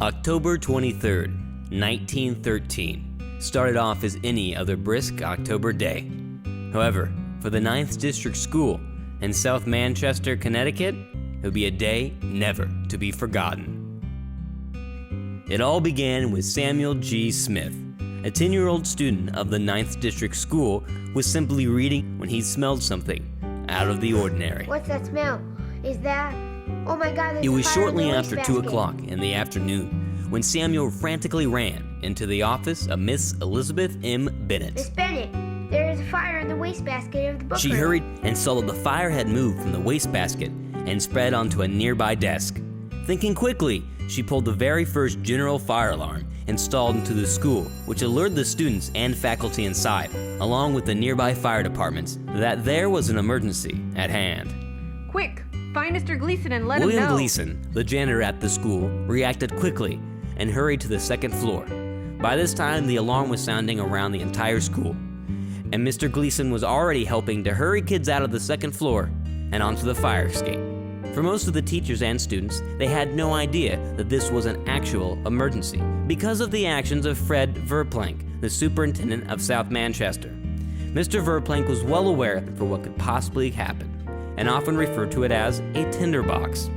October 23rd, 1913, started off as any other brisk October day. However, for the 9th District School in South Manchester, Connecticut, it would be a day never to be forgotten. It all began with Samuel G. Smith, a 10-year-old student of the 9th District School, was simply reading when he smelled something out of the ordinary. What's that smell? Is that... Oh my God, there's It was a fire shortly in the after 2 wastebasket. o'clock in the afternoon when Samuel frantically ran into the office of Miss Elizabeth M. Bennett. Miss Bennett, there is a fire in the wastebasket of the book She room. hurried and saw that the fire had moved from the wastebasket and spread onto a nearby desk. Thinking quickly, she pulled the very first general fire alarm installed into the school, which alerted the students and faculty inside, along with the nearby fire departments, that there was an emergency at hand. Quick, find Mr. Gleason and let him William know. Gleason, the janitor at the school, reacted quickly and hurried to the second floor. By this time, the alarm was sounding around the entire school, and Mr. Gleason was already helping to hurry kids out of the second floor and onto the fire escape. For most of the teachers and students, they had no idea that this was an actual emergency because of the actions of Fred Verplank, the superintendent of South Manchester. Mr. Verplank was well aware for what could possibly happen and often referred to it as a tinderbox.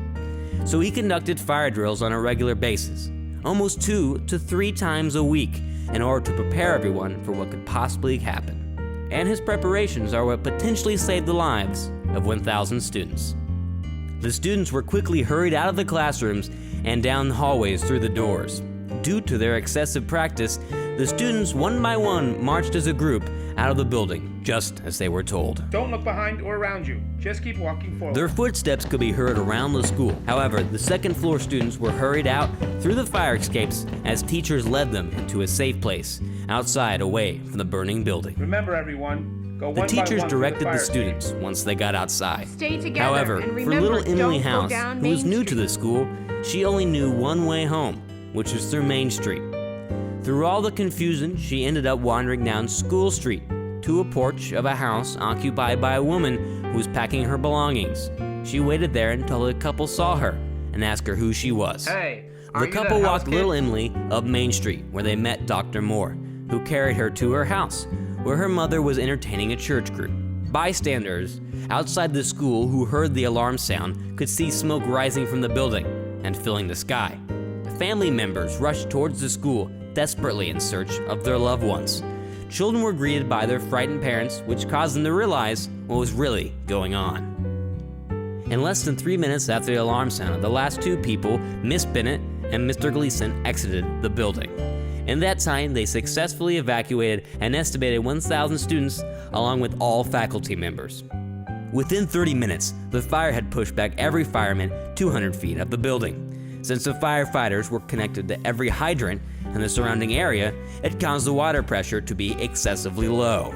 So he conducted fire drills on a regular basis, almost 2 to 3 times a week, in order to prepare everyone for what could possibly happen. And his preparations are what potentially saved the lives of 1,000 students. The students were quickly hurried out of the classrooms and down the hallways through the doors. Due to their excessive practice, the students one by one marched as a group out of the building, just as they were told. Don't look behind or around you. Just keep walking forward. Their footsteps could be heard around the school. However, the second floor students were hurried out through the fire escapes as teachers led them into a safe place, outside away from the burning building. Remember, everyone, go The one by teachers one through directed the fire students once they got outside. Stay together. However, and for remember, little Emily don't go House, down who was Main new to Street. the school, she only knew one way home, which was through Main Street. Through all the confusion, she ended up wandering down School Street to a porch of a house occupied by a woman who was packing her belongings. She waited there until the couple saw her and asked her who she was. Hey, are The you couple that house walked kid? little Emily up Main Street, where they met Dr. Moore, who carried her to her house, where her mother was entertaining a church group. Bystanders outside the school who heard the alarm sound could see smoke rising from the building and filling the sky. Family members rushed towards the school, desperately in search of their loved ones. Children were greeted by their frightened parents, which caused them to realize what was really going on. In less than 3 minutes after the alarm sounded, the last 2 people, Miss Bennett and Mr. Gleason, exited the building. In that time, they successfully evacuated an estimated 1,000 students, along with all faculty members. Within 30 minutes, the fire had pushed back every fireman 200 feet up the building. Since the firefighters were connected to every hydrant in the surrounding area, it caused the water pressure to be excessively low.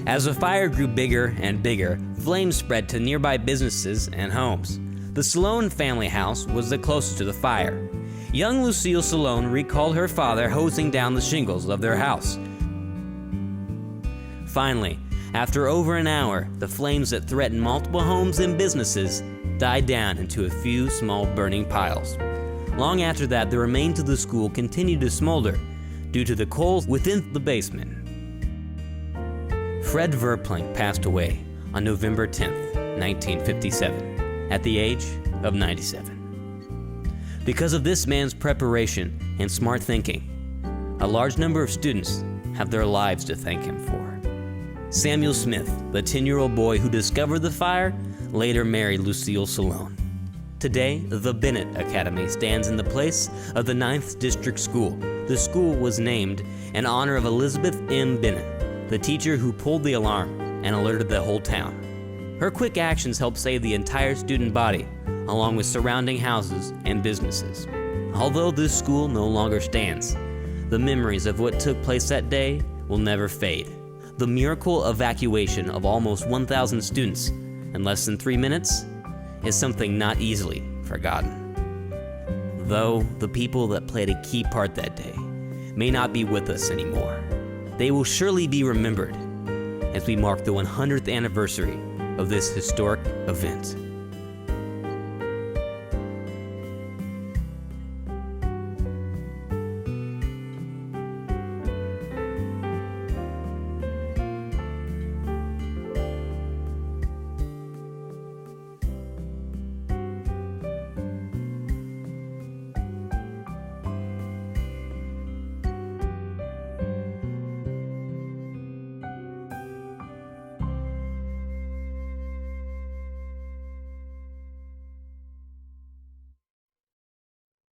As the fire grew bigger and bigger, flames spread to nearby businesses and homes. The Salone family house was the closest to the fire. Young Lucille Salone recalled her father hosing down the shingles of their house. Finally, after over an hour, the flames that threatened multiple homes and businesses died down into a few small burning piles. Long after that, the remains of the school continued to smolder due to the coals within the basement. Fred Verplank passed away on November 10th, 1957, at the age of 97. Because of this man's preparation and smart thinking, a large number of students have their lives to thank him for. Samuel Smith, the 10-year-old boy who discovered the fire, later married Lucille Salone. Today, the Bennett Academy stands in the place of the 9th District School. The school was named in honor of Elizabeth M. Bennett, the teacher who pulled the alarm and alerted the whole town. Her quick actions helped save the entire student body, along with surrounding houses and businesses. Although this school no longer stands, the memories of what took place that day will never fade. The miracle evacuation of almost 1,000 students in less than 3 minutes is something not easily forgotten. Though the people that played a key part that day may not be with us anymore, they will surely be remembered as we mark the 100th anniversary of this historic event.